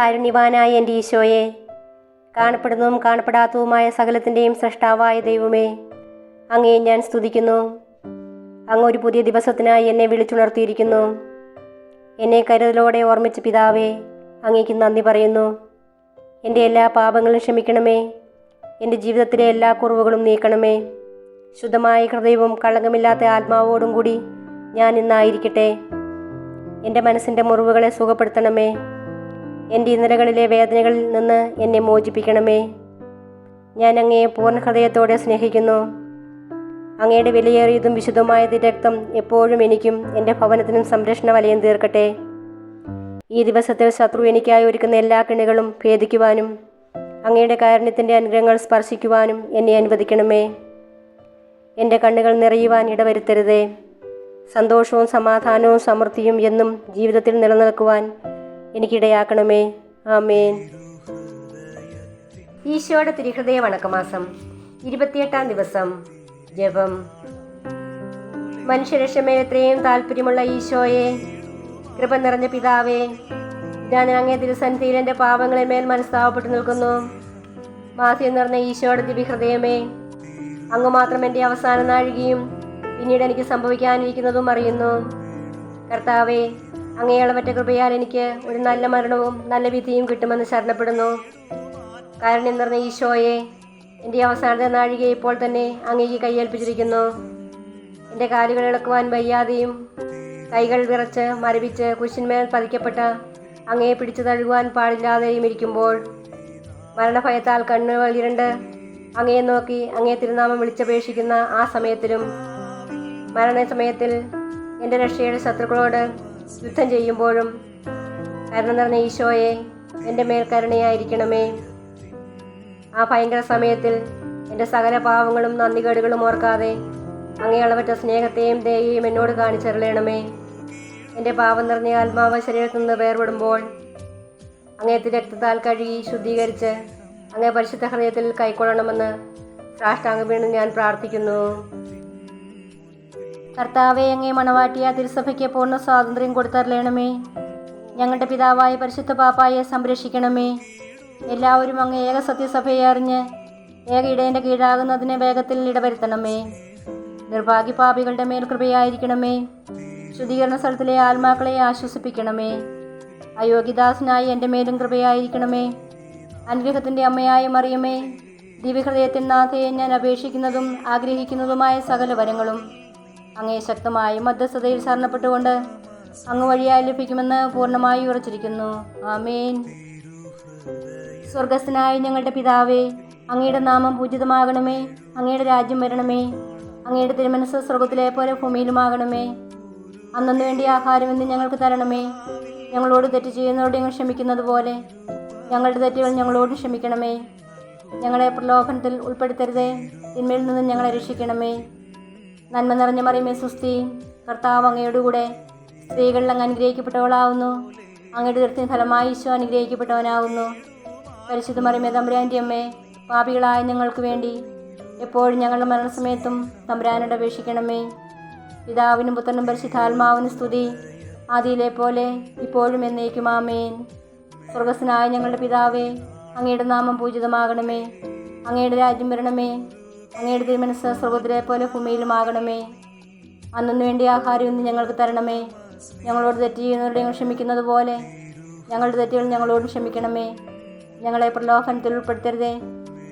കാരുണ്യവാനായ എൻ്റെ ഈശോയെ, കാണപ്പെടുന്നതും കാണപ്പെടാത്തതുമായ സകലത്തിൻ്റെയും സൃഷ്ടാവായ ദൈവമേ, അങ്ങയെ ഞാൻ സ്തുതിക്കുന്നു. അങ്ങ് ഒരു പുതിയ ദിവസത്തിനായി എന്നെ വിളിച്ചുണർത്തിയിരിക്കുന്നു. എന്നെ കരുതലോടെ ഓർമ്മിച്ച പിതാവേ, അങ്ങേക്ക് നന്ദി പറയുന്നു. എൻ്റെ എല്ലാ പാപങ്ങളും ക്ഷമിക്കണമേ. എൻ്റെ ജീവിതത്തിലെ എല്ലാ കുറവുകളും നീക്കണമേ. ശുദ്ധമായ ഹൃദയവും കളങ്കമില്ലാത്ത ആത്മാവോടും കൂടി ഞാൻ ഇന്നായിരിക്കട്ടെ. എൻ്റെ മനസ്സിൻ്റെ മുറിവുകളെ സുഖപ്പെടുത്തണമേ. എൻ്റെ ഇന്നലകളിലെ വേദനകളിൽ നിന്ന് എന്നെ മോചിപ്പിക്കണമേ. ഞാൻ അങ്ങയെ പൂർണ്ണ ഹൃദയത്തോടെ സ്നേഹിക്കുന്നു. അങ്ങയുടെ വിലയേറിയതും വിശുദ്ധമായ രക്തം എപ്പോഴും എനിക്കും എൻ്റെ ഭവനത്തിനും സംരക്ഷണ വലയം തീർക്കട്ടെ. ഈ ദിവസത്തിൽ ശത്രു എനിക്കായി ഒരുക്കുന്ന എല്ലാ കെണികളും ഭേദിക്കുവാനും അങ്ങയുടെ കാരുണ്യത്തിൻ്റെ അനുഗ്രഹങ്ങൾ സ്പർശിക്കുവാനും എന്നെ അനുവദിക്കണമേ. എൻ്റെ കണ്ണുകൾ നിറയുവാൻ ഇടവരുത്തരുതേ. സന്തോഷവും സമാധാനവും സമൃദ്ധിയും എന്നും ജീവിതത്തിൽ നിലനിൽക്കുവാൻ എനിക്കിടയാക്കണമേ. ആമേൻ. ഈശോയുടെ തിരുഹൃദയ വണക്കമാസം 28-ാം ദിവസം. ജപം. മനുഷ്യരക്ഷമേ എത്രയും താല്പര്യമുള്ള ഈശോയെ, കൃപ നിറഞ്ഞ പിതാവേ, ഞാൻ അങ്ങേ തിരുസന്നിധിയിൽ എൻ്റെ പാപങ്ങളെ മേൽ മനസ്താവപ്പെട്ടു നിൽക്കുന്നു. മാധ്യം നിറഞ്ഞ ഈശോയുടെ ദിവ്യഹൃദയമേ, അങ്ങ് മാത്രം എൻ്റെ അവസാന നാഴികയും പിന്നീട് എനിക്ക് സംഭവിക്കാനിരിക്കുന്നതും അറിയുന്നു. കർത്താവേ, അങ്ങേ അളവറ്റ കൃപയാൽ എനിക്ക് ഒരു നല്ല മരണവും നല്ല വിധിയും കിട്ടുമെന്ന് ശരണപ്പെടുന്നു. കാരുണ്യം നിറഞ്ഞ ഈശോയെ, എൻ്റെ അവസാനത്തെ നാഴികയെ ഇപ്പോൾ തന്നെ അങ്ങേക്ക് കൈയേൽപ്പിച്ചിരിക്കുന്നു. എൻ്റെ കാലുകൾ ഇളക്കുവാൻ വയ്യാതെയും കൈകൾ വിറച്ച് മരവിച്ച് കുരിശിന്മേൽ പതിക്കപ്പെട്ട അങ്ങയെ പിടിച്ചു തഴുകുവാൻ പാടില്ലാതെയും ഇരിക്കുമ്പോൾ, മരണഭയത്താൽ കണ്ണുകൾ ഇരണ്ട് അങ്ങയെ നോക്കി അങ്ങേ തിരുനാമം വിളിച്ചപേക്ഷിക്കുന്ന ആ സമയത്തിലും, മരണസമയത്തിൽ എൻ്റെ രക്ഷയുടെ ശത്രുക്കളോട് യുദ്ധം ചെയ്യുമ്പോഴും, കരുണ നിറഞ്ഞ ഈശോയെ, എൻ്റെ മേൽ കരുണയായിരിക്കണമേ. ആ ഭയങ്കര സമയത്തിൽ എൻ്റെ സകല പാവങ്ങളും നന്ദികേടുകളും ഓർക്കാതെ അങ്ങേ അളവറ്റ സ്നേഹത്തെയും ദയയെയും എന്നോട് കാണിച്ചറിയണമേ. എൻ്റെ പാപം നിറഞ്ഞ ആത്മാവ് ശരീരത്തിൽ നിന്ന് വേർപെടുമ്പോൾ അങ്ങേത്തെ രക്തത്താൽ കഴുകി ശുദ്ധീകരിച്ച് അങ്ങേ പരിശുദ്ധ ഹൃദയത്തിൽ കൈക്കൊള്ളണമെന്ന് സാഷ്ടാംഗം വീണ്ടും ഞാൻ പ്രാർത്ഥിക്കുന്നു. കർത്താവെ, അങ്ങേ മണവാട്ടിയ തിരുസഭയ്ക്ക് പൂർണ്ണ സ്വാതന്ത്ര്യം കൊടുത്തറിയണമേ. ഞങ്ങളുടെ പിതാവായ പരിശുദ്ധ പാപ്പായെ സംരക്ഷിക്കണമേ. എല്ലാവരും അങ്ങ് ഏക സത്യസഭയെ അറിഞ്ഞ് ഏക ഇടയൻ്റെ കീഴാകുന്നതിനെ വേഗത്തിൽ ഇടവരുത്തണമേ. നിർഭാഗ്യപാപികളുടെ മേൽ കൃപയായിരിക്കണമേ. ശുദ്ധീകരണ സ്ഥലത്തിലെ ആത്മാക്കളെ ആശ്വസിപ്പിക്കണമേ. അയോഗ്യദാസനായി എൻ്റെ മേലും കൃപയായിരിക്കണമേ. അനുഗ്രഹത്തിൻ്റെ അമ്മയായ മറിയമേ, ദിവ്യഹൃദയത്തിൻ നാഥയെ ഞാൻ അപേക്ഷിക്കുന്നതും ആഗ്രഹിക്കുന്നതുമായ സകല വരങ്ങളും അങ്ങേ ശക്തമായ മധ്യസ്ഥതയിൽ ശരണപ്പെട്ടുകൊണ്ട് അങ്ങ് വഴിയായി ലഭിക്കുമെന്ന് പൂർണ്ണമായി ഉറച്ചിരിക്കുന്നു. ആമേൻ. സ്വർഗസ്ഥനായ ഞങ്ങളുടെ പിതാവേ, അങ്ങയുടെ നാമം പൂജിതമാകണമേ. അങ്ങയുടെ രാജ്യം വരണമേ. അങ്ങയുടെ തിരുമനസ്സ് സ്വർഗത്തിലെ പോലെ ഭൂമിയിലുമാകണമേ. അന്നു വേണ്ടി ആഹാരം ഇന്ന് ഞങ്ങൾക്ക് തരണമേ. ഞങ്ങളോട് തെറ്റ് ചെയ്യുന്നവരോട് ഞങ്ങൾ ക്ഷമിക്കുന്നത് പോലെ ഞങ്ങളുടെ തെറ്റുകൾ ഞങ്ങളോട് ക്ഷമിക്കണമേ. ഞങ്ങളെ പ്രലോഭനത്തിൽ ഉൾപ്പെടുത്തരുതേ. തിന്മയിൽ നിന്ന് ഞങ്ങളെ രക്ഷിക്കണമേ. നന്മ നിറഞ്ഞ മറിയമേ സുസ്തി, കർത്താവ് അങ്ങയോടുകൂടെ സ്ത്രീകളിൽ അങ്ങ് അനുഗ്രഹിക്കപ്പെട്ടവളാവുന്നു. അങ്ങയുടെ ഉദരത്തിൻ ഫലമായി ഈശോ അനുഗ്രഹിക്കപ്പെട്ടവനാവുന്നു. പരിശുദ്ധ മറിയമേ തമ്പുരാൻ്റെ അമ്മേ, പാപികളായ ഞങ്ങൾക്ക് വേണ്ടി എപ്പോഴും ഞങ്ങളുടെ മരണസമയത്തും തമ്പുരാനോട് അപേക്ഷിക്കണമേ. പിതാവിനും പുത്രനും പരിശുദ്ധാത്മാവിനും സ്തുതി, ആദിയിലെ പോലെ ഇപ്പോഴും എന്നേക്കും. ആമേൻ. സ്വർഗസ്ഥനായ ഞങ്ങളുടെ പിതാവേ, അങ്ങയുടെ നാമം പൂജിതമാകണമേ. അങ്ങയുടെ രാജ്യം വരണമേ. അങ്ങയുടെ തിരുമനസ്സ് സ്വർഗത്തിലെ പോലെ ഭൂമിയിലുമാകണമേ. അന്നു വേണ്ടി ആഹാരം ഇന്ന് ഞങ്ങൾക്ക് തരണമേ. ഞങ്ങളോട് തെറ്റ് ചെയ്യുന്നവരോട് ഞങ്ങൾ ക്ഷമിക്കുന്നത് പോലെ ഞങ്ങളുടെ തെറ്റുകൾ ഞങ്ങളോട് ക്ഷമിക്കണമേ. ഞങ്ങളെ പ്രലോഭനത്തിൽ ഉൾപ്പെടുത്തരുതേ.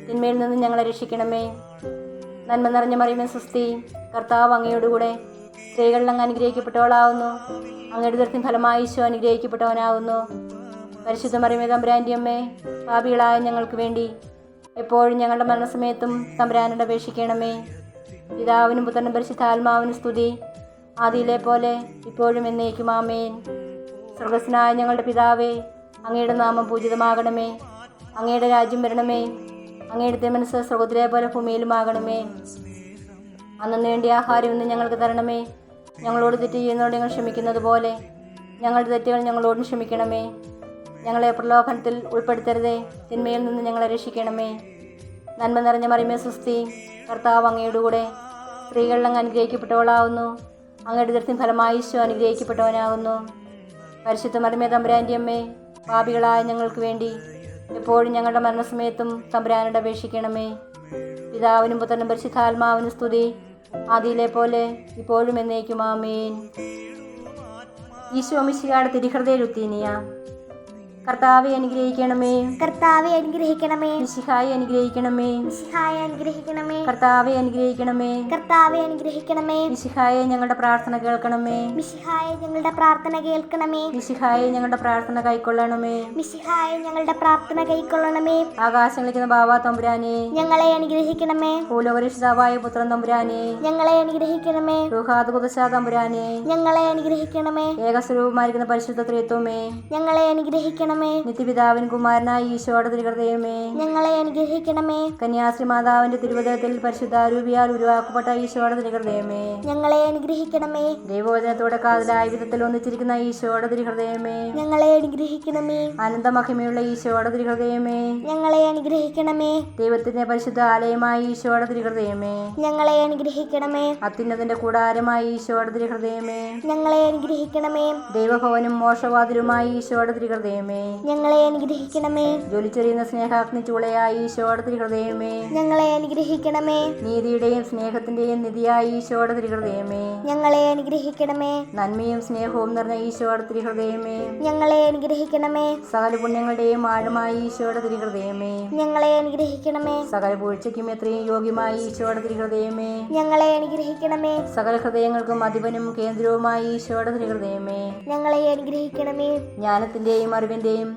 തിന്മയിൽ നിന്ന് ഞങ്ങളെ രക്ഷിക്കണമേ. നന്മ നിറഞ്ഞ മറിയമേ സുസ്തി, കർത്താവ് അങ്ങയോടുകൂടെ സ്ത്രീകളിൽ അങ്ങ് അനുഗ്രഹിക്കപ്പെട്ടവളാവുന്നു. അങ്ങയുടെ ഉദരത്തിൻ ഫലമായി ഈശോ അനുഗ്രഹിക്കപ്പെട്ടവനാവുന്നു. പരിശുദ്ധ മറിയമേ തമ്പുരാൻ്റെ അമ്മേ, പാപികളായ ഞങ്ങൾക്ക് വേണ്ടി എപ്പോഴും ഞങ്ങളുടെ മരണസമയത്തും തമ്പുരാനോട് അപേക്ഷിക്കണമേ. പിതാവിനും പുത്രനും പരിശുദ്ധാത്മാവിനും സ്തുതി, ആദിയിലെ പോലെ ഇപ്പോഴും എന്നേക്കും. ആമേൻ. സ്വർഗസ്ഥനായ ഞങ്ങളുടെ പിതാവേ, അങ്ങയുടെ നാമം പൂജിതമാകണമേ. അങ്ങയുടെ രാജ്യം വരണമേ. അങ്ങയുടെ തിരുമനസ്സ് സ്വർഗത്തിലെ പോലെ ഭൂമിയിലുമാകണമേ. അന്നു വേണ്ടി ആഹാരം ഇന്ന് ഞങ്ങൾക്ക് തരണമേ. ഞങ്ങളോട് തെറ്റ് ചെയ്യുന്നവരോട് ഞങ്ങൾ ക്ഷമിക്കുന്നത് പോലെ ഞങ്ങളുടെ തെറ്റുകൾ ഞങ്ങളോടും ക്ഷമിക്കണമേ. ഞങ്ങളെ പ്രലോഭനത്തിൽ ഉൾപ്പെടുത്തരുതേ. തിന്മയിൽ നിന്ന് ഞങ്ങളെ രക്ഷിക്കണമേ. നന്മ നിറഞ്ഞ മറിയമേ സുസ്തി, കർത്താവ് അങ്ങയോടുകൂടെ സ്ത്രീകളിൽ അങ്ങ് അനുഗ്രഹിക്കപ്പെട്ടവളാവുന്നു. അങ്ങയുടെ ഉദരത്തിൻ ഫലമായി ഈശോ അനുഗ്രഹിക്കപ്പെട്ടവനാകുന്നു. പരിശുദ്ധ മറിയമേ തമ്പുരാൻ്റെ അമ്മേ, പാപികളായ ഞങ്ങൾക്ക് വേണ്ടി എപ്പോഴും ഞങ്ങളുടെ മരണസമയത്തും തമ്പുരാനോട് അപേക്ഷിക്കണമേ. പിതാവിനും പുത്രനും പരിശുദ്ധാത്മാവിനും സ്തുതി, ആദിയിലെ പോലെ ഇപ്പോഴും എന്നേക്കും ആമേൻ. ഈശോ മിശിഹായുടെ തിരുഹൃദയ ലുത്തീനിയ. കർത്താവെ അനുഗ്രഹിക്കണമേ, കർത്താവെ അനുഗ്രഹിക്കണമേ. മിശിഹായെ അനുഗ്രഹിക്കണമേ, മിശിഹായെ അനുഗ്രഹിക്കണമേ. കർത്താവെ അനുഗ്രഹിക്കണമേ, കർത്താവെ അനുഗ്രഹിക്കണമേ. മിശിഹായെ ഞങ്ങളുടെ പ്രാർത്ഥന കേൾക്കണമേ, മിശിഹായെ ഞങ്ങളുടെ പ്രാർത്ഥന കേൾക്കണമേ. മിശിഹായെ ഞങ്ങളുടെ പ്രാർത്ഥന കൈക്കൊള്ളണമേ, മിശിഹായെ ഞങ്ങളുടെ പ്രാർത്ഥന കൈക്കൊള്ളണമേ. ആകാശങ്ങളിക്കുന്ന ബാബാ തമ്പുരാനെ, ഞങ്ങളെ അനുഗ്രഹിക്കണമേ. ഭൂലോകരക്ഷിതാവായ പുത്രൻ തമ്പുരാനെ, ഞങ്ങളെ അനുഗ്രഹിക്കണമേ. റുഹാദ് ഖുദ്ദൂസ് തമ്പുരാനെ, ഞങ്ങളെ അനുഗ്രഹിക്കണമേ. ഏകസ്വരൂപമായിരിക്കുന്ന പരിശുദ്ധ ത്രിത്വമേ, ഞങ്ങളെ അനുഗ്രഹിക്കണമേ. നിത്യപിതാവിൻ കുമാരനായ ഈശോയുടെ തിരുഹൃദയമേ, ഞങ്ങളെ അനുഗ്രഹിക്കണമേ. കന്യാശ്രീ മാതാവിന്റെ തിരുവചനത്തിൽ പരിശുദ്ധാരൂപിയാൽ ഉരുവാക്കപ്പെട്ട ഈശോയുടെ തിരുഹൃദയമേ, ഞങ്ങളെ അനുഗ്രഹിക്കണമേ. ദൈവവചനത്തോടെ കാതലായ വിധത്തിൽ ഒന്നിച്ചിരിക്കുന്ന ഈശോയുടെ തിരുഹൃദയമേ, ഞങ്ങളെ അനുഗ്രഹിക്കണമേ. അനന്തമഹിമയുള്ള ഈശോയുടെ തിരുഹൃദയമേ, ഞങ്ങളെ അനുഗ്രഹിക്കണമേ. ദൈവത്തിന്റെ പരിശുദ്ധ ആലയമായ ഈശോയുടെ തിരുഹൃദയമേ, ഞങ്ങളെ അനുഗ്രഹിക്കണമേ. അത്യുന്നതിന്റെ കൂടാരമായ ഈശോയുടെ തിരുഹൃദയമേ, ഞങ്ങളെ അനുഗ്രഹിക്കണമേ. ദൈവഭവനും മോക്ഷവാതിലുമായ ഈശോയുടെ തിരുഹൃദയമേ, ഞങ്ങളെ അനുഗ്രഹിക്കണമേ. ജ്വലിച്ചെറിയുന്ന സ്നേഹാഗ്നി ചൂളയായ ഈശോയുടെ തിരുഹൃദയമേ, ഞങ്ങളെ അനുഗ്രഹിക്കണമേ. നീതിയുടെയും സ്നേഹത്തിന്റെയും നിധിയായ ഈശോയുടെ തിരുഹൃദയമേ, ഞങ്ങളെ അനുഗ്രഹിക്കണമേ. നന്മയും സ്നേഹവും നിറഞ്ഞ ഈശോയുടെ തിരുഹൃദയമേ, ഞങ്ങളെ അനുഗ്രഹിക്കണമേ. സകല പുണ്യങ്ങളുടെയും ആഴമായ ഈശോയുടെ തിരുഹൃദയമേ, ഞങ്ങളെ അനുഗ്രഹിക്കണമേ. സകല വീഴ്ചയ്ക്കും എത്രയും യോഗ്യമായ ഈശോയുടെ തിരുഹൃദയമേ, ഞങ്ങളെ അനുഗ്രഹിക്കണമേ. സകല ഹൃദയങ്ങൾക്കും അധിപനും കേന്ദ്രവുമായ ഈശോയുടെ തിരുഹൃദയമേ, ഞങ്ങളെ അനുഗ്രഹിക്കണമേ. ജ്ഞാനത്തിന്റെയും അറിവിന്റെയും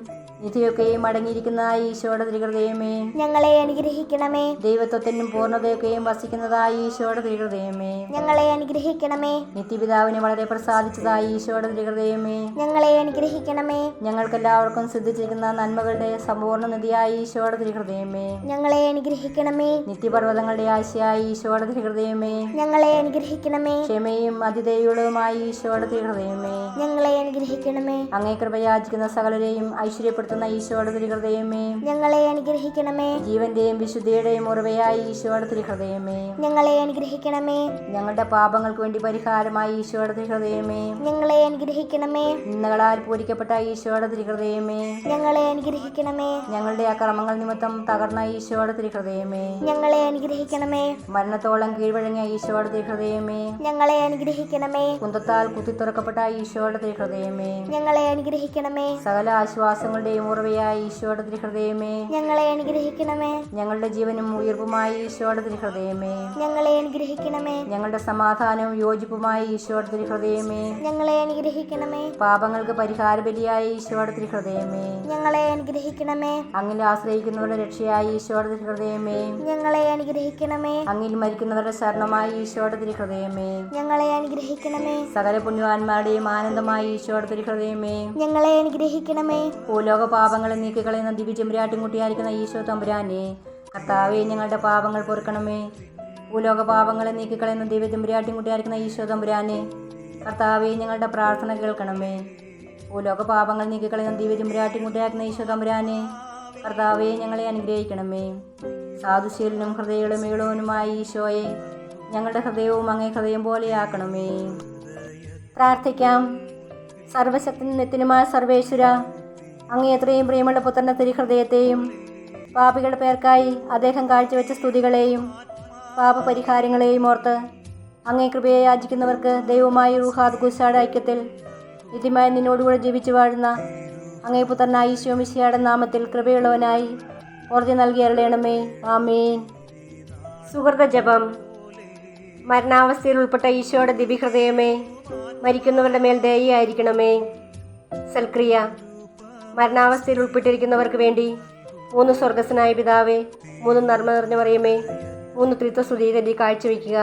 നിധിയൊക്കെയും അടങ്ങിയിരിക്കുന്ന ഈശോയുടെ തിരുഹൃദയമേ, ഞങ്ങളെ അനുഗ്രഹിക്കണമേ. ദൈവത്വത്തിനും പൂർണ്ണതയൊക്കെയും വസിക്കുന്നതായ ഈശോയുടെ തിരുഹൃദയമേ, ഞങ്ങളെ അനുഗ്രഹിക്കണമേ. നിത്യപിതാവിനെ വളരെ പ്രസാദിച്ചതായ ഈശോയുടെ തിരുഹൃദയമേ, ഞങ്ങളെ അനുഗ്രഹിക്കണമേ. ഞങ്ങൾക്കെല്ലാവർക്കും സിദ്ധിച്ചിരിക്കുന്ന നന്മകളുടെ സമ്പൂർണ്ണ നിധിയായ ഈശോയുടെ തിരുഹൃദയമേ, ഞങ്ങളെ അനുഗ്രഹിക്കണമേ. നിത്യപർവ്വതങ്ങളുടെ ആശയായ ഈശോയുടെ തിരുഹൃദയമേ, ഞങ്ങളെ അനുഗ്രഹിക്കണമേ. ക്ഷമയും അതിദയുള്ളതുമായ ഈശോയുടെ തിരുഹൃദയമേ, ഞങ്ങളെ അനുഗ്രഹിക്കണമേ. അങ്ങേ കൃപയാചിക്കുന്ന സകലരെയും ഐശ്വര്യപ്പെടുത്തുന്ന ഈശോയുടെ തിരുഹൃദയമേ, ഞങ്ങളെ അനുഗ്രഹിക്കണമേ. ജീവന്റെയും വിശുദ്ധിയുടെയും ഉറവയായ ഈശോയുടെ തിരുഹൃദയമേ, ഞങ്ങളെ അനുഗ്രഹിക്കണമേ. ഞങ്ങളുടെ പാപങ്ങൾക്ക് വേണ്ടി പരിഹാരമായ ഈശോയുടെ തിരുഹൃദയമേ, ഞങ്ങളെ അനുഗ്രഹിക്കണമേ. നിന്ദകളാൽ പൂരിക്കപ്പെട്ട ഈശോയുടെ തിരുഹൃദയമേ, ഞങ്ങളെ അനുഗ്രഹിക്കണമേ. ഞങ്ങളുടെ അക്രമങ്ങൾ നിമിത്തം തകർന്ന ഈശോയുടെ തിരുഹൃദയമേ, ഞങ്ങളെ അനുഗ്രഹിക്കണമേ. മരണത്തോളം കീഴ്വഴങ്ങിയ ഈശോയുടെ തിരുഹൃദയമേ, ഞങ്ങളെ അനുഗ്രഹിക്കണമേ. കുന്തത്താൽ കുത്തിത്തുറക്കപ്പെട്ട ഈശോയുടെ തിരുഹൃദയമേ, ഞങ്ങളെ അനുഗ്രഹിക്കണമേ. സകല ആശ്വാസങ്ങളുടെയും ഉറവയായ ഈശോയുടെ തിരുഹൃദയമേ, ഞങ്ങളെ അനുഗ്രഹിക്കണമേ. ഞങ്ങളുടെ ജീവനും ഉയർപ്പുമായ ഈശോയുടെ തിരുഹൃദയമേ, ഞങ്ങളെ അനുഗ്രഹിക്കണമേ. ഞങ്ങളുടെ സമാധാനവും യോജിപ്പുമായ ഈശോയുടെ തിരുഹൃദയമേ, ഞങ്ങളെ അനുഗ്രഹിക്കണമേ. പാപങ്ങൾക്ക് പരിഹാര ബലിയായ ഈശോയുടെ തിരുഹൃദയമേ, ഞങ്ങളെ അനുഗ്രഹിക്കണമേ. അങ്ങിൽ ആശ്രയിക്കുന്നവരുടെ രക്ഷയായ ഈശോയുടെ തിരുഹൃദയമേ, ഞങ്ങളെ അനുഗ്രഹിക്കണമേ. അങ്ങിൽ മരിക്കുന്നവരുടെ ശരണമായ ഈശോയുടെ തിരുഹൃദയമേ, ഞങ്ങളെ അനുഗ്രഹിക്കണമേ. സകല പുണ്യവാന്മാരുടെയും ആനന്ദമായ ഈശോയുടെ തിരുഹൃദയമേ, ഞങ്ങളെ അനുഗ്രഹിക്കണമേ. ഭൂലോക പാപങ്ങളെ നീക്കിക്കളയുന്ന ദിവ്യചെമ്പുരാട്ടിൻകുട്ടിയായിരിക്കുന്ന ഈശോ തമ്പുരാനെ, കർത്താവെ ഞങ്ങളുടെ പാപങ്ങൾ പൊറുക്കണമേ. ഭൂലോക പാപങ്ങളെ നീക്കിക്കളയുന്ന ദിവ്യചെമ്പുരാട്ടിൻകുട്ടിയായിരിക്കുന്ന ഈശോ തമ്പുരാനെ, കർത്താവെ ഞങ്ങളുടെ പ്രാർത്ഥന കേൾക്കണമേ. ഭൂലോക പാപങ്ങൾ നീക്കിക്കളയുന്ന ദിവ്യചെമ്പുരാട്ടിൻകുട്ടിയായിരിക്കുന്ന ഈശോ തമ്പുരാനെ, കർത്താവെ ഞങ്ങളെ അനുഗ്രഹിക്കണമേ. സാധുശീലനും ഹൃദയമെളുമേളുവനുമായ ഈശോയെ, ഞങ്ങളുടെ ഹൃദയവും അങ്ങേ ഹൃദയം പോലെയാക്കണമേ. പ്രാർത്ഥിക്കാം. സർവശക്തനും നിത്യനുമായ സർവേശ്വര, അങ്ങേ എത്രയും പ്രിയമുള്ള പുത്രന്റെ തിരുഹൃദയത്തെയും പാപികളുടെ പേർക്കായി അദ്ദേഹം കാഴ്ചവെച്ച സ്തുതികളെയും പാപപരിഹാരങ്ങളെയും ഓർത്ത് അങ്ങേ കൃപയെ യാചിക്കുന്നവർക്ക് ദൈവമായ റൂഹാദ് ഖുദ്ദൂസയുടെ ഐക്യത്തിൽ നിത്യമായി നിന്നോടുകൂടെ ജീവിച്ചു വാഴുന്ന അങ്ങേ പുത്രനായ ഈശോ മിശിഹായുടെ നാമത്തിൽ കൃപയുള്ളവനായി ഓർത്തി നൽകി അരുളണമേ. ആമേൻ. സുഹൃത ജപം. മരണാവസ്ഥയിൽ ഉൾപ്പെട്ട ഈശോയുടെ ദിവ്യഹൃദയമേ, മരിക്കുന്നവരുടെ മേൽ ദയയായിരിക്കണമേ. സൽക്രിയ. മരണാവസ്ഥയിൽ ഉൾപ്പെട്ടിരിക്കുന്നവർക്ക് വേണ്ടി 3 സ്വർഗസ്വനായ പിതാവേ, 3 നന്മ നിറഞ്ഞ മറിയമേ, 3 ത്രിത്വസ്തുതി കാഴ്ചവെക്കുക.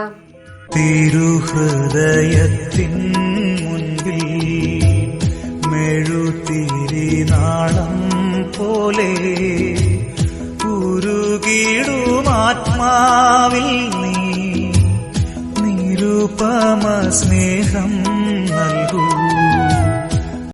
തിരുഹൃദയത്തിൻ മുൻപിൽ മെഴുതിരിനാളം പോലെ ഉരുകിടുമാത്മാവിൽ നീ നിരുപമ സ്നേഹം നൽകൂ.